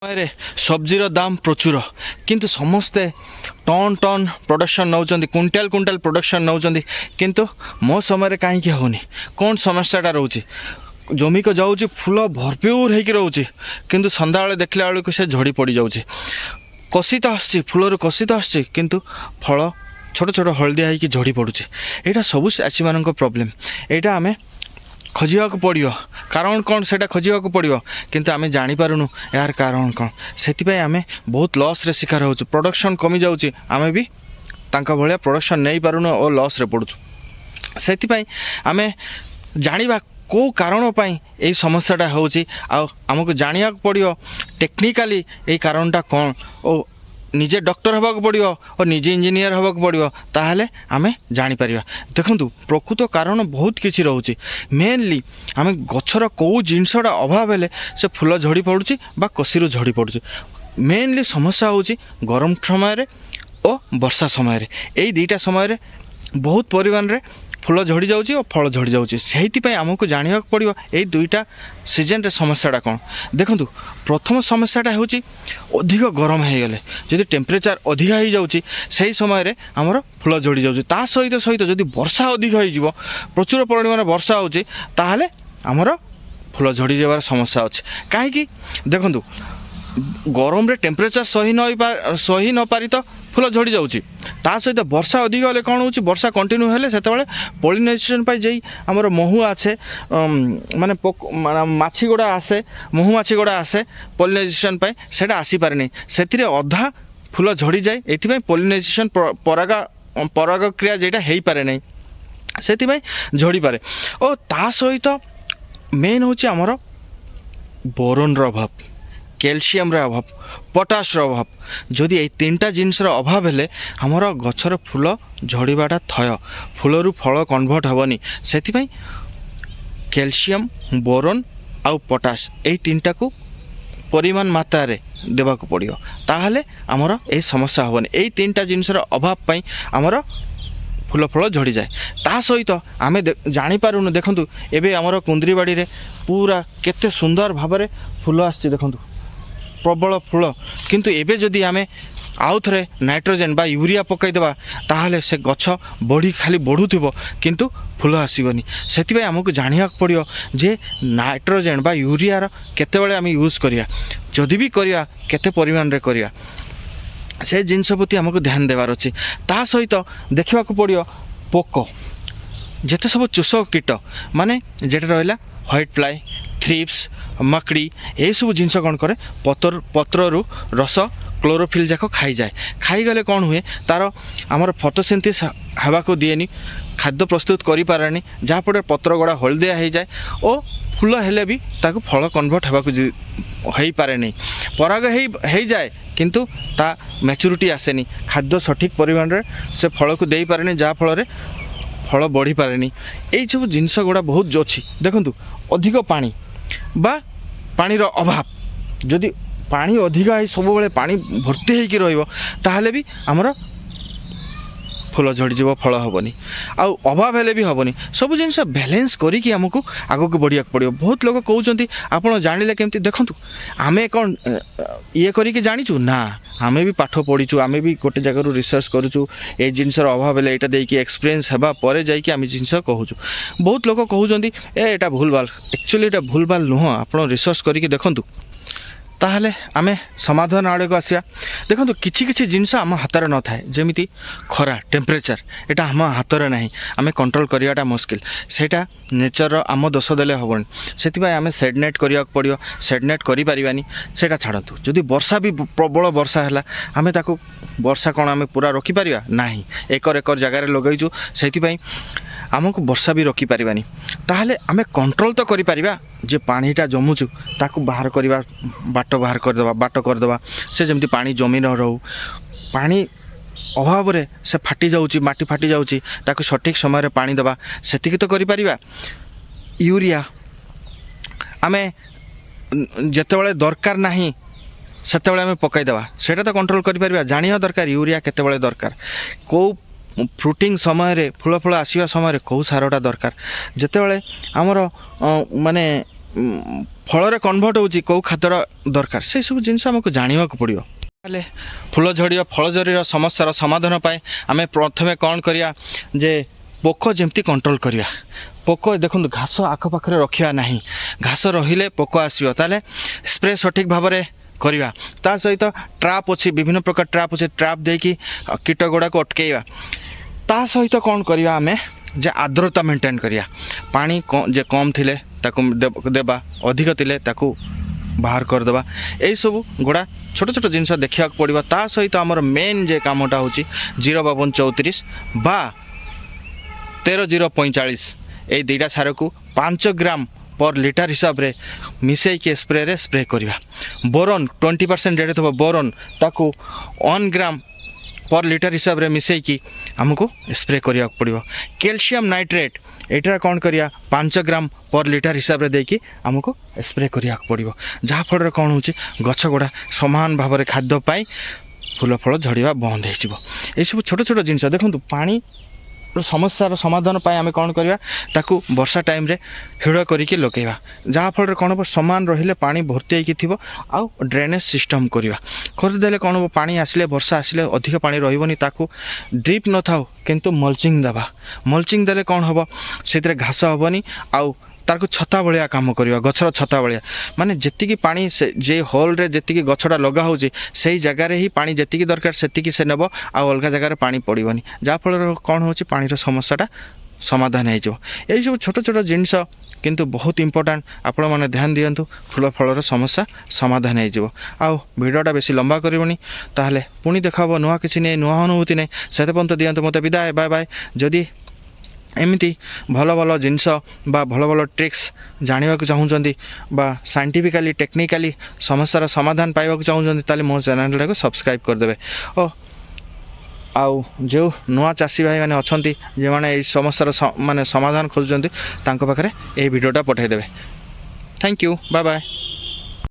ସମୟରେ ସବଜିର ଦାମ ପ୍ରଚୁର କିନ୍ତୁ ସମସ୍ତେ ଟନ୍ ଟନ୍ ପ୍ରଡକ୍ସନ୍ ନେଉଛନ୍ତି, କୁଇଣ୍ଟାଲ କୁଇଣ୍ଟାଲ ପ୍ରଡକ୍ସନ୍ ନେଉଛନ୍ତି, କିନ୍ତୁ ମୋ ସମୟରେ କାହିଁକି ହେଉନି? କ'ଣ ସମସ୍ୟାଟା ରହୁଛି? ଜମିକୁ ଯାଉଛି ଫୁଲ ଭରପୁର ହେଇକି ରହୁଛି, କିନ୍ତୁ ସନ୍ଧ୍ୟାବେଳେ ଦେଖିଲା ବେଳକୁ ସେ ଝଡ଼ି ପଡ଼ିଯାଉଛି। କଷି ତ ଆସୁଛି, ଫୁଲରୁ କଷି ତ ଆସୁଛି, କିନ୍ତୁ ଫଳ ଛୋଟ ଛୋଟ ହଳଦିଆ ହେଇକି ଝଡ଼ି ପଡ଼ୁଛି। ଏଇଟା ସବୁ ଚାଷୀମାନଙ୍କ ପ୍ରୋବ୍ଲେମ୍। ଏଇଟା ଆମେ ଖୋଜିବାକୁ ପଡ଼ିବ। କାରଣ କ'ଣ ସେଇଟା ଖୋଜିବାକୁ ପଡ଼ିବ, କିନ୍ତୁ ଆମେ ଜାଣିପାରୁନୁ ଏହାର କାରଣ କ'ଣ। ସେଥିପାଇଁ ଆମେ ବହୁତ ଲସ୍ରେ ଶିକାର ହେଉଛୁ। ପ୍ରଡକ୍ସନ୍ କମିଯାଉଛି, ଆମେ ବି ତାଙ୍କ ଭଳିଆ ପ୍ରଡକ୍ସନ୍ ନେଇପାରୁନୁ ଓ ଲସ୍ରେ ପଡ଼ୁଛୁ। ସେଥିପାଇଁ ଆମେ ଜାଣିବା କେଉଁ କାରଣ ପାଇଁ ଏଇ ସମସ୍ୟାଟା ହେଉଛି, ଆଉ ଆମକୁ ଜାଣିବାକୁ ପଡ଼ିବ ଟେକ୍ନିକାଲି ଏଇ କାରଣଟା କ'ଣ, ଓ ନିଜେ ଡକ୍ଟର ହେବାକୁ ପଡ଼ିବ ଓ ନିଜେ ଇଞ୍ଜିନିୟର ହେବାକୁ ପଡ଼ିବ, ତାହେଲେ ଆମେ ଜାଣିପାରିବା। ଦେଖନ୍ତୁ, ପ୍ରକୃତ କାରଣ ବହୁତ କିଛି ରହୁଛି। ମେନଲି ଆମେ ଗଛର କେଉଁ ଜିନିଷଟା ଅଭାବ ହେଲେ ସେ ଫୁଲ ଝଡ଼ି ପଡ଼ୁଛି ବା କଷିରୁ ଝଡ଼ି ପଡ଼ୁଛି। ମେନଲି ସମସ୍ୟା ହେଉଛି ଗରମ ସମୟରେ ଓ ବର୍ଷା ସମୟରେ। ଏଇ ଦୁଇଟା ସମୟରେ ବହୁତ ପରିମାଣରେ ଫୁଲ ଝଡ଼ି ଯାଉଛି ଓ ଫଳ ଝଡ଼ି ଯାଉଛି। ସେଇଥିପାଇଁ ଆମକୁ ଜାଣିବାକୁ ପଡ଼ିବ ଏଇ ଦୁଇଟା ସିଜନରେ ସମସ୍ୟାଟା କ'ଣ। ଦେଖନ୍ତୁ, ପ୍ରଥମ ସମସ୍ୟାଟା ହେଉଛି ଅଧିକ ଗରମ ହେଇଗଲେ, ଯଦି ଟେମ୍ପରେଚର ଅଧିକା ହେଇଯାଉଛି ସେହି ସମୟରେ ଆମର ଫୁଲ ଝଡ଼ି ଯାଉଛି। ତା ସହିତ ଯଦି ବର୍ଷା ଅଧିକ ହେଇଯିବ, ପ୍ରଚୁର ପରିମାଣରେ ବର୍ଷା ହେଉଛି, ତାହେଲେ ଆମର ଫୁଲ ଝଡ଼ି ଯିବାର ସମସ୍ୟା ଅଛି। କାହିଁକି? ଦେଖନ୍ତୁ, ଗରମରେ ଟେମ୍ପରେଚର ସହି ନପାରି ତ ଫୁଲ ଝଡ଼ି ଯାଉଛି। ତା ସହିତ ବର୍ଷା ଅଧିକ ହେଲେ କ'ଣ ହେଉଛି, ବର୍ଷା କଣ୍ଟିନ୍ୟୁ ହେଲେ ସେତେବେଳେ ପଲିନେସନ୍ ପାଇଁ ଯେଇ ଆମର ମହୁ ଆସେ, ମାନେ ମାଛି ଗୁଡ଼ା ଆସେ, ମହୁମାଛି ଗୁଡ଼ା ଆସେ ପଲିନେସନ୍ ପାଇଁ, ସେଇଟା ଆସିପାରେନି। ସେଥିରେ ଅଧା ଫୁଲ ଝଡ଼ିଯାଏ। ଏଥିପାଇଁ ପଲିନେସନ୍ ପରାଗକ୍ରିୟା ଯେଇଟା ହେଇପାରେ ନାହିଁ, ସେଥିପାଇଁ ଝଡ଼ିପାରେ। ଓ ତା ସହିତ ମେନ୍ ହେଉଛି ଆମର ବୋରୋନ୍ର ଅଭାବ, କ୍ୟାଲସିୟମର ଅଭାବ, ପଟାସର ଅଭାବ। ଯଦି ଏଇ ତିନିଟା ଜିନିଷର ଅଭାବ ହେଲେ ଆମର ଗଛର ଫୁଲ ଝଡ଼ିବାଟା ଥୟ, ଫୁଲରୁ ଫଳ କନଭର୍ଟ ହେବନି। ସେଥିପାଇଁ କ୍ୟାଲସିୟମ, ବୋରୋନ୍ ଆଉ ପଟାସ, ଏଇ ତିନିଟାକୁ ପରିମାଣ ମାତ୍ରାରେ ଦେବାକୁ ପଡ଼ିବ, ତାହେଲେ ଆମର ଏଇ ସମସ୍ୟା ହେବନି। ଏଇ ତିନିଟା ଜିନିଷର ଅଭାବ ପାଇଁ ଆମର ଫୁଲ ଝଡ଼ିଯାଏ। ତା ସହିତ ଆମେ ଜାଣିପାରୁନୁ। ଦେଖନ୍ତୁ, ଏବେ ଆମର କୁନ୍ଦ୍ରିବାଡ଼ିରେ ପୁରା କେତେ ସୁନ୍ଦର ଭାବରେ ଫୁଲ ଆସିଛି, ଦେଖନ୍ତୁ ପ୍ରବଳ ଫୁଲ। କିନ୍ତୁ ଏବେ ଯଦି ଆମେ ଆଉ ଥରେ ନାଇଟ୍ରୋଜେନ୍ ବା ୟୁରିଆ ପକାଇଦେବା, ତାହେଲେ ସେ ଗଛ ଖାଲି ବଢ଼ୁଥିବ, କିନ୍ତୁ ଫୁଲ ଆସିବନି। ସେଥିପାଇଁ ଆମକୁ ଜାଣିବାକୁ ପଡ଼ିବ ଯେ ନାଇଟ୍ରୋଜେନ୍ ବା ୟୁରିଆର କେତେବେଳେ ଆମେ ୟୁଜ୍ କରିବା, ଯଦି ବି କରିବା କେତେ ପରିମାଣରେ କରିବା, ସେ ଜିନିଷ ପ୍ରତି ଆମକୁ ଧ୍ୟାନ ଦେବାର ଅଛି। ତା ସହିତ ଦେଖିବାକୁ ପଡ଼ିବ ପୋକ, ଯେତେ ସବୁ ଚୂଷ କୀଟ, ମାନେ ଯେଟା ରହିଲା ହ୍ୱାଇଟ୍ ଫ୍ଲାଏ, ଥ୍ରିପ୍ସ, ମକଡ଼ି, ଏସବୁ ଜିନିଷ କ'ଣ କରେ, ପତ୍ରରୁ ରସ, କ୍ଲୋରୋଫିଲ୍ ଯାକ ଖାଇଯାଏ। ଖାଇଗଲେ କ'ଣ ହୁଏ, ତାର ଆମର ଫଟୋସିନ୍ଥେସିସ୍ ହେବାକୁ ଦିଏନି, ଖାଦ୍ୟ ପ୍ରସ୍ତୁତ କରିପାରେନି, ଯାହାଫଳରେ ପତ୍ର ଗୁଡ଼ା ହଳଦିଆ ହେଇଯାଏ ଓ ଫୁଲ ହେଲେ ବି ତାକୁ ଫଳ କନଭର୍ଟ ହେବାକୁ ହେଇପାରେନି। ପରାଗ ହେଇଯାଏ, କିନ୍ତୁ ତା ମ୍ୟାଚୁରିଟି ଆସେନି, ଖାଦ୍ୟ ସଠିକ୍ ପରିମାଣରେ ସେ ଫଳକୁ ଦେଇପାରେନି, ଯାହାଫଳରେ ଫଳ ବଢ଼ିପାରେନି। ଏଇସବୁ ଜିନିଷ ଗୁଡ଼ା ବହୁତ ଅଛି। ଦେଖନ୍ତୁ, ଅଧିକ ପାଣି ବା ପାଣିର ଅଭାବ, ଯଦି ପାଣି ଅଧିକା ହେଇ ସବୁବେଳେ ପାଣି ଭର୍ତ୍ତି ହେଇକି ରହିବ, ତାହେଲେ ବି ଆମର ଫୁଲ ଝଡ଼ିଯିବ, ଫଳ ହେବନି। ଆଉ ଅଭାବ ହେଲେ ବି ହେବନି। ସବୁ ଜିନିଷ ବାଲାନ୍ସ କରିକି ଆମକୁ ଆଗକୁ ବଢ଼ିବାକୁ ପଡ଼ିବ। ବହୁତ ଲୋକ କହୁଛନ୍ତି ଆପଣ ଜାଣିଲେ କେମିତି? ଦେଖନ୍ତୁ, ଆମେ କ'ଣ ଇଏ କରିକି ଜାଣିଛୁ ନା, ଆମେ ବି ପାଠ ପଢ଼ିଛୁ, ଆମେ ବି ଗୋଟେ ଜାଗାରୁ ରିସର୍ଚ୍ଚ କରୁଛୁ। ଏଇ ଜିନିଷର ଅଭାବ ହେଲେ ଏଇଟା ଦେଇକି ଏକ୍ସପିରିଏନ୍ସ ହେବା ପରେ ଯାଇକି ଆମେ ଜିନିଷ କହୁଛୁ। ବହୁତ ଲୋକ କହୁଛନ୍ତି ଏଇଟା ଭୁଲଭାଲ। ଆକ୍ଚୁଆଲି ଏଇଟା ଭୁଲଭାଲ ନୁହଁ। ଆପଣ ରିସର୍ଚ୍ଚ କରିକି ଦେଖନ୍ତୁ, ତାହେଲେ ଆମେ ସମାଧାନ ଆଡ଼କୁ ଆସିବା। ଦେଖନ୍ତୁ, କିଛି କିଛି ଜିନିଷ ଆମ ହାତରେ ନଥାଏ, ଯେମିତି ଖରା, ଟେମ୍ପରେଚର, ଏଇଟା ଆମ ହାତରେ ନାହିଁ, ଆମେ କଣ୍ଟ୍ରୋଲ କରିବାଟା ମୁସ୍କିଲ। ସେଇଟା ନେଚରର ଆମ ଦୋଷ ଦେଲେ ହେବନି। ସେଥିପାଇଁ ଆମେ ସେଡ୍ ନେଟ୍ କରିବାକୁ ପଡ଼ିବ। ସେଡ୍ ନେଟ୍ କରିପାରିବାନି, ସେଇଟା ଛାଡ଼ନ୍ତୁ। ଯଦି ବର୍ଷା ବି ପ୍ରବଳ ବର୍ଷା ହେଲା, ଆମେ ତାକୁ ବର୍ଷା କ'ଣ ଆମେ ପୁରା ରୋକିପାରିବା? ନାହିଁ। ଏକର ଜାଗାରେ ଲଗାଇଛୁ, ସେଥିପାଇଁ ଆମକୁ ବର୍ଷା ବି ରୋକିପାରିବାନି। ତାହେଲେ ଆମେ କଣ୍ଟ୍ରୋଲ ତ କରିପାରିବା, ଯେ ପାଣିଟା ଜମୁଛୁ ତାକୁ ବାହାର କରିବା, ବାଟ କରିଦେବା, ସେ ଯେମିତି ପାଣି ଜମି ନ ରହୁ। ପାଣି ଅଭାବରେ ସେ ଫାଟି ଯାଉଛି, ମାଟି ଫାଟି ଯାଉଛି, ତାକୁ ସଠିକ୍ ସମୟରେ ପାଣି ଦେବା, ସେତିକି ତ କରିପାରିବା। ୟୁରିଆ ଆମେ ଯେତେବେଳେ ଦରକାର ନାହିଁ ସେତେବେଳେ ଆମେ ପକାଇଦେବା, ସେଇଟା ତ କଣ୍ଟ୍ରୋଲ କରିପାରିବା। ଜାଣିବା ଦରକାର ୟୁରିଆ କେତେବେଳେ ଦରକାର, କେଉଁ ଫ୍ରୁଟିଂ ସମୟରେ, ଫୁଲ ଆସିବା ସମୟରେ କେଉଁ ସାରଟା ଦରକାର। ଯେତେବେଳେ ଆମର ମାନେ ଫଳରେ କନଭର୍ଟ ହେଉଛି କେଉଁ ଖାଦ୍ୟର ଦରକାର ସେସବୁ ଜିନିଷ ଆମକୁ ଜାଣିବାକୁ ପଡ଼ିବ। ତାହେଲେ ଫୁଲ ଝଡ଼ିବା ଫଳ ଝଡ଼ିର ସମସ୍ୟାର ସମାଧାନ ପାଇଁ ଆମେ ପ୍ରଥମେ କ'ଣ କରିବା ଯେ ପୋକ ଯେମିତି କଣ୍ଟ୍ରୋଲ କରିବା। ପୋକ ଦେଖନ୍ତୁ ଘାସ ଆଖପାଖରେ ରଖିବା ନାହିଁ, ଘାସ ରହିଲେ ପୋକ ଆସିବ। ତାହେଲେ ସ୍ପ୍ରେ ସଠିକ୍ ଭାବରେ କରିବା। ତା ସହିତ ଟ୍ରାପ୍ ଅଛି, ବିଭିନ୍ନ ପ୍ରକାର ଟ୍ରାପ୍ ଅଛି, ଟ୍ରାପ୍ ଦେଇକି କୀଟ ଗୁଡ଼ାକୁ ଅଟକେଇବା। ତା ସହିତ କ'ଣ କରିବା ଆମେ ଯେ ଆର୍ଦ୍ରତା ମେଣ୍ଟେନ୍ କରିବା। ପାଣି ଯେ କମ୍ ଥିଲେ ତାକୁ ଦେବା, ଅଧିକ ଥିଲେ ତାକୁ ବାହାର କରିଦେବା। ଏଇସବୁ ଗୁଡ଼ା ଛୋଟ ଛୋଟ ଜିନିଷ ଦେଖିବାକୁ ପଡ଼ିବ। ତା ସହିତ ଆମର ମେନ୍ ଯେ କାମଟା ହେଉଛି 05234 ବା 13045 ଏଇ ଦୁଇଟା ସାରକୁ 5 ଗ୍ରାମ पर लिटर हिसाब रे मिसेकी स्प्रे रे स्प्रे करिवा। बोरन 20% डेड थबो बोरन ताकू 1 ग्राम पर लिटर हिसाब रे मिसेकी हमको स्प्रे करिया पड़िबो। कैल्शियम नाइट्रेट एटा कोन करिया 5 ग्राम पर लिटर हिसाब रे देकी हमको स्प्रे करिया पड़िबो। जहा फल रे कोन होची गछ गोडा समान भाव रे खाद्य पाई फूल फल झड़िया बंद हो जिवो। ए सब छोट छोट जिंस देखंतु पानी समस्यार समाधान पाई आम कौन करवा ताकू वर्षा टाइम रे हिड़ करके लगे जहाँ फल कौन हम समान रहिले पानी भर्ती होगी थी आउ ड्रेनेज सिस्टम करवा करदेले कौन हम पानी आसिले वर्षा आसिले अधिक पानी रही ताकू ड्रिप न थाउ किंतु मल्चिंग देवा। मल्चिंग देले कौन हम से घास हेनी आउ तार छता भाया कम करवा। गछर छता भाया माने जेतिकी पानी से जे होल रे जेतिकी गछटा लगा होची सेही जगह ही पानी जेतिकी दरकार सेतिकी से नेब आ अलग जगह पानी पड़िबनी जहाँ फल कौन होची पानीर समस्याटा समाधान हो। यही सब छोट छोट जिनस किंतु बहुत इंपोर्टेंट आपण मैंने ध्यान दियंतु फूल फलर समस्या समाधान हो। भिडियोटा बेसी लंबा करबनी ताहले पुणी देखाबो नुआ किछि नै नुआ अनुभूति नै सेते पर्यंत दियंतु मते विदाय बाय बाय। जदि एमती भल भल जिनस बा भल भल ट्रिक्स जानवा चाहूँगी बा साइंटिफिकली टेक्निकाली समस्यार समाधान पाइबा चाहूँगी ताले मो चैनल को सब्सक्राइब करदे। आउ जो नुआ चाषी भाई मैंने अच्छा जो मैंने समस्यार माने समाधान खोजुंट पाखे ये भिडियोटा पठाइदेवे। Thank you bye bye.